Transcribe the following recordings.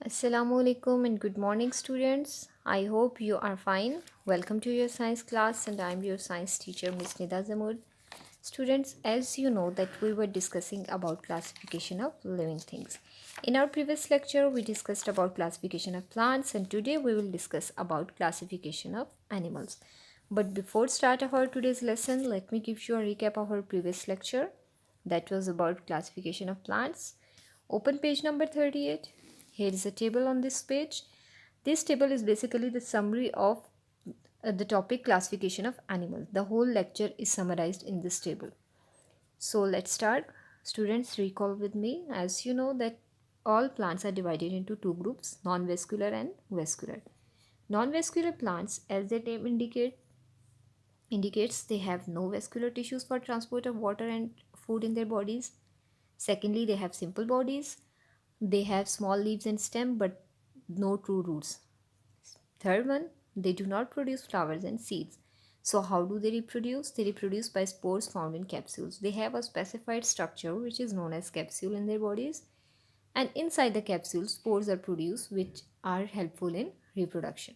Assalamu alaikum and good morning, students. I hope you are fine. Welcome to your science class, and I'm your science teacher, Miss Nida Zamurad. Students, as you know that we were discussing about classification of living things. In our previous lecture, we discussed about classification of plants, and today we will discuss about classification of animals. But before start of our today's lesson, let me give you a recap of our previous lecture. That was about classification of plants. Open page number 38. Here is a table on this page. This table is basically the summary of the topic classification of animals. The whole lecture is summarized in this table. So let's start. Students, recall with me. As you know that all plants are divided into two groups, non-vascular and vascular. Non-vascular plants, as their name indicates they have no vascular tissues for transport of water and food in their bodies. Secondly, they have simple bodies. They have small leaves and stem but no true roots. Third one, they do not produce flowers and seeds. So how do they reproduce? They reproduce by spores found in capsules. They have a specified structure which is known as capsule in their bodies, and inside the capsule spores are produced which are helpful in reproduction.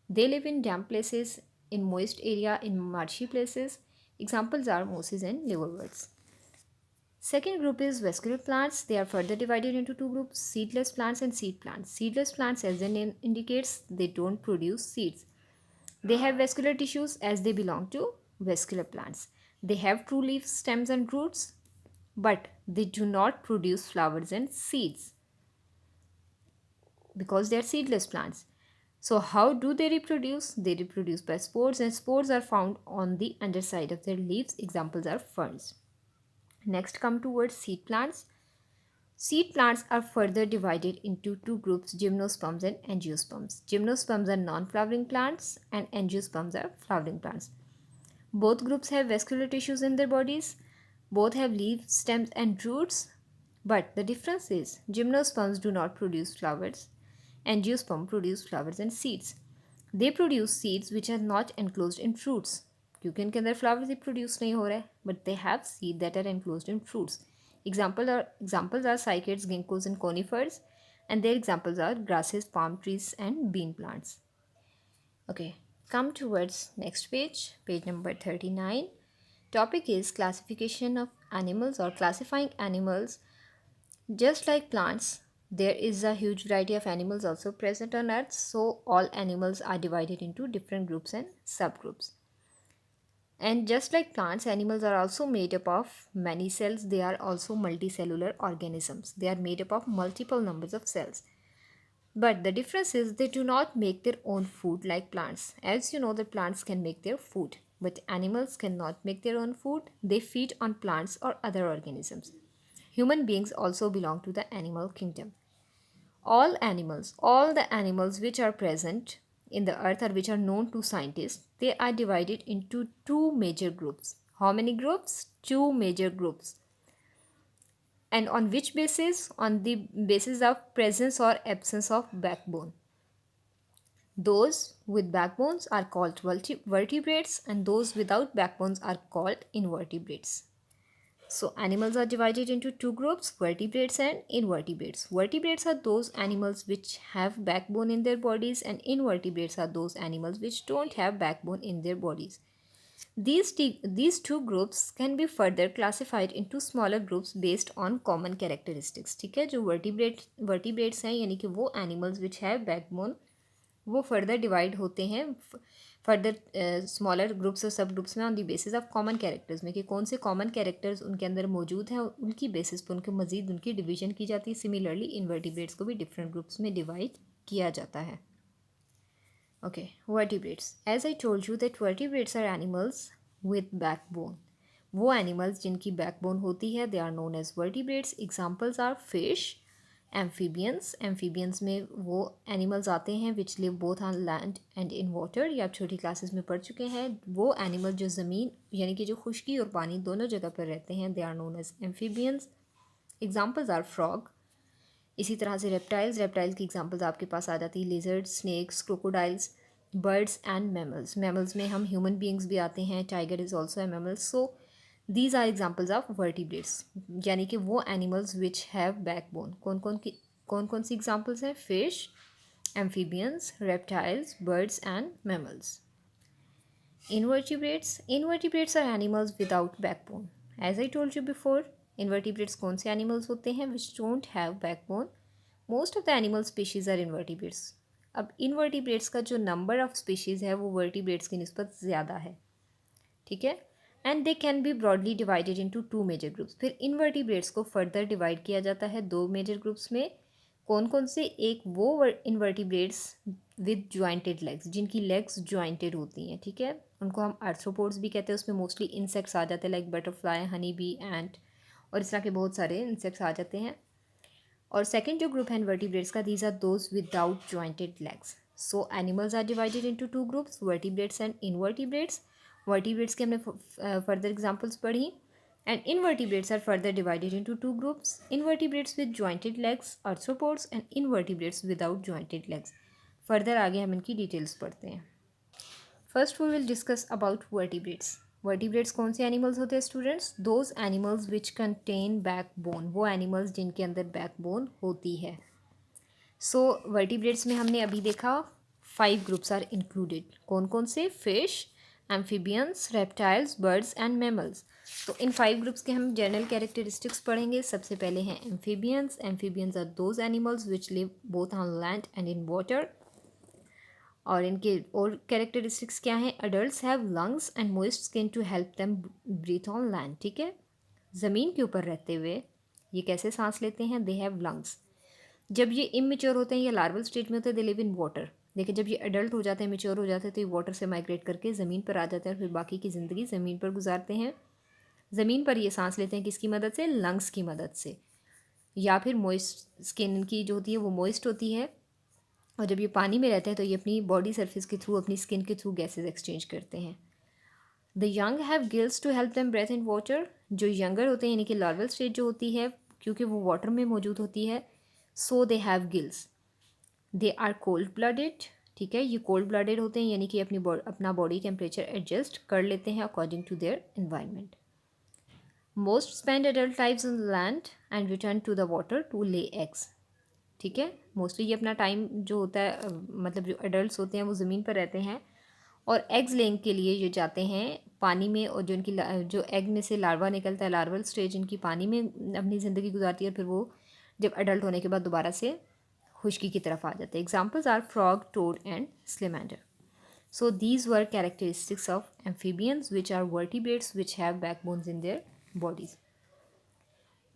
They live in damp places, in moist area, in marshy places. Examples are mosses and liverworts. Second group is vascular plants. They are further divided into two groups, seedless plants and seed plants. Seedless plants, as the name indicates, they don't produce seeds. They have vascular tissues as they belong to vascular plants. They have true leaves, stems and roots, but they do not produce flowers and seeds because they are seedless plants. So how do they reproduce? They reproduce by spores, and spores are found on the underside of their leaves. Examples are ferns. Next come towards seed plants. Seed plants are further divided into two groups, gymnosperms and angiosperms. Gymnosperms are non-flowering plants and angiosperms are flowering plants. Both groups have vascular tissues in their bodies. Both have leaves, stems and roots. But the difference is gymnosperms do not produce flowers. Angiosperms produce flowers and seeds. They produce seeds which are not enclosed in fruits. क्योंकि इनके अंदर flowers ही produce नहीं हो रहे, but they have seed that are enclosed in fruits. Examples are cycads, ginkgos and conifers, and their examples are grasses, palm trees and bean plants. Okay, come towards next page, page number 39. Topic is classification of animals or classifying animals. Just like plants, there is a huge variety of animals also present on earth, so all animals are divided into different groups and subgroups. And just like plants, animals are also made up of many cells. They are also multicellular organisms. They are made up of multiple numbers of cells. But the difference is they do not make their own food like plants. As you know, the plants can make their food, but animals cannot make their own food. They feed on plants or other organisms. Human beings also belong to the animal kingdom. All the animals which are present in the earth or which are known to scientists, they are divided into two major groups. How many groups? Two major groups. And on which basis? On the basis of presence or absence of backbone. Those with backbones are called vertebrates, and those without backbones are called invertebrates. So animals are divided into two groups, vertebrates and invertebrates. Vertebrates are those animals which have backbone in their bodies, and invertebrates are those animals which don't have backbone in their bodies. These two groups can be further classified into smaller groups based on common characteristics. ठीक है, जो vertebrates हैं यानी कि वो animals which have backbone, वो further divide होते हैं फर्दर स्मॉलर ग्रुप्स और सब ग्रुप्स में on the basis of common characters में कि कौन से कॉमन कैरेक्टर्स उनके अंदर मौजूद हैं, उनकी बेसिस पर उनके मज़ीद उनकी डिवीजन की जाती है. सिमिलरली इनवर्टिब्रेट्स को भी डिफरेंट ग्रुप्स में डिवाइड किया जाता है. Okay, vertebrates. As I told you that vertebrates are animals with backbone. वो एनिमल्स जिनकी बैकबोन होती है they are known as vertebrates. Examples are fish, amphibians में वो एनिमल्स आते हैं which live both on land and in water. ये आप छोटी क्लासेस में पढ़ चुके हैं. वो एनिमल जो ज़मीन यानी कि जो खुश्की और पानी दोनों जगह पर रहते हैं, they are known as amphibians. Examples are frog. इसी तरह से रेप्टाइल की एग्जाम्पल्स आपके पास आ जाती है, lizard, snakes, crocodiles, birds and mammals. Mammals में हम ह्यूमन बींग्स भी आते हैं. Tiger is also a mammal. So these are examples of vertebrates यानी कि वो animals which have backbone. कौन कौन की कौन कौन सी एग्जाम्पल्स हैं? Fish, amphibians, reptiles, birds and mammals. Invertebrates are animals without backbone. As I told you before, invertebrates कौन से animals होते हैं which don't have backbone? Most of the animal species are invertebrates. अब invertebrates का जो number of species है वो vertebrates की निस्बत ज़्यादा है, ठीक है. And they can be broadly divided into 2 major groups. फिर इन्वर्टिब्रेट्स को फर्दर डिवाइड किया जाता है 2 मेजर ग्रुप्स में. कौन कौन से? एक वो इन्वर्टिब्रेट्स विद ज्वाइंटेड लेग्स, जिनकी लेग्स ज्वाइंटेड होती हैं, ठीक है, उनको हम आर्थ्रोपोड्स भी कहते हैं. उसमें मोस्टली इंसेक्ट्स आ जाते हैं लाइक बटरफ्लाई, हनी बी, एंट और इस तरह के बहुत सारे इंसेक्ट्स आ जाते हैं. और सेकेंड जो ग्रुप है इन्वर्टिब्रेट्स का, these are those without jointed legs. So animals are divided into 2 groups, vertebrates and invertebrates. Vertebrates की हमने फर्दर एग्जाम्पल्स पढ़ी. And invertebrates are further divided into 2 groups, invertebrates with jointed legs arthropods and invertebrates without jointed legs. Further आगे हम इनकी details पढ़ते हैं. First we will discuss about vertebrates. Vertebrates कौन से एनिमल्स होते हैं students? Those animals which contain backbone, वो एनिमल्स जिनके अंदर बैकबोन होती है. सो वर्टिब्रेट्स में हमने अभी देखा 5 ग्रुप्स आर इंक्लूडेड. कौन कौन से? Fish, amphibians, reptiles, birds and mammals. तो इन 5 ग्रुप्स के हम जनरल कैरेक्टरिस्टिक्स पढ़ेंगे. सबसे पहले हैं amphibians. Amphibians are those animals which live both on land and in water. और इनके और कैरेक्टरिस्टिक्स क्या हैं? Adults have lungs and moist skin to help them breathe on land, ठीक है. ज़मीन के ऊपर रहते हुए ये कैसे सांस लेते हैं? They have lungs. जब ये इमेच्योर होते हैं या लार्वल स्टेज में होते हैं, दे लिव इन वाटर. देखिए जब ये अडल्ट हो जाते हैं, मेच्योर हो जाते हैं, तो ये वाटर से माइग्रेट करके ज़मीन पर आ जाते हैं और फिर बाकी की ज़िंदगी ज़मीन पर गुजारते हैं. ज़मीन पर ये सांस लेते हैं किसकी मदद से? लंग्स की मदद से. या फिर मॉइस्ट स्किन इनकी जो होती है वो मॉइस्ट होती है. और जब ये पानी में रहते हैं तो ये अपनी बॉडी सरफेस के थ्रू, अपनी स्किन के थ्रू गैसेज एक्सचेंज करते हैं. The young have gills to help them breathe in water. जो यंगर होते हैं यानी कि लार्वल स्टेज जो होती है, क्योंकि वो वाटर में मौजूद होती है, so they have gills. They are cold blooded, ठीक है, ये कोल्ड ब्लडेड होते हैं यानी कि अपना बॉडी टेम्परेचर एडजस्ट कर लेते हैं according to their environment. Most spend adult lives on land and return to the water to lay eggs, ठीक है. मोस्टली ये अपना टाइम जो होता है मतलब जो एडल्ट्स होते हैं वो ज़मीन पर रहते हैं और एग्स लेने के लिए ये जाते हैं पानी में. और जो इनकी जो एग में से लार्वा निकलता है, लार्वल स्टेज इनकी पानी में अपनी ज़िंदगी गुजारती है और फिर वो जब एडल्ट होने के बाद दोबारा से खुश्की की तरफ आ जाते हैं. Examples are frog, toad and salamander. So these were characteristics of amphibians which are vertebrates which have backbones in their bodies.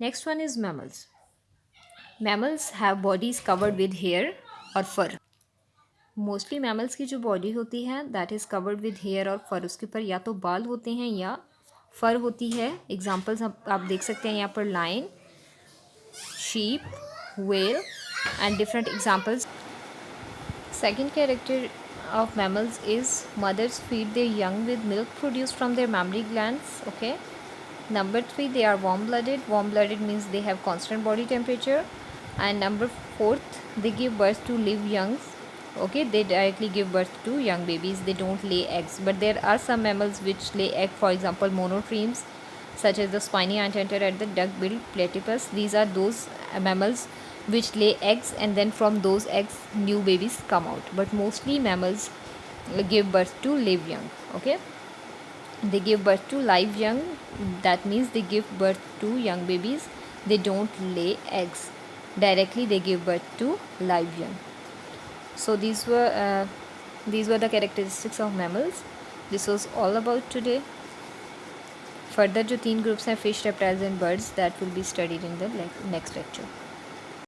Next one is mammals. Mammals have bodies covered with hair और fur. Mostly mammals की जो body होती है that is covered with hair और fur. उसके ऊपर या तो बाल होते हैं या फर होती है. एग्जाम्पल्स आप देख सकते हैं यहाँ पर lion, sheep, whale and different examples. Second character of mammals is mothers feed their young with milk produced from their mammary glands. Okay. Number 3, they are warm blooded. Warm blooded means they have constant body temperature. And number 4th, they give birth to live young. Okay, they directly give birth to young babies. They don't lay eggs, but there are some mammals which lay egg. For example, monotremes such as the spiny anteater and the duck-billed platypus. These are those mammals which lay eggs and then from those eggs new babies come out. But mostly mammals give birth to live young. Okay, they give birth to live young. That means they give birth to young babies. They don't lay eggs. Directly they give birth to live young. So these were the characteristics of mammals. This was all about today. Further जो 3 groups हैं, fish, reptiles and birds, that will be studied in the next lecture.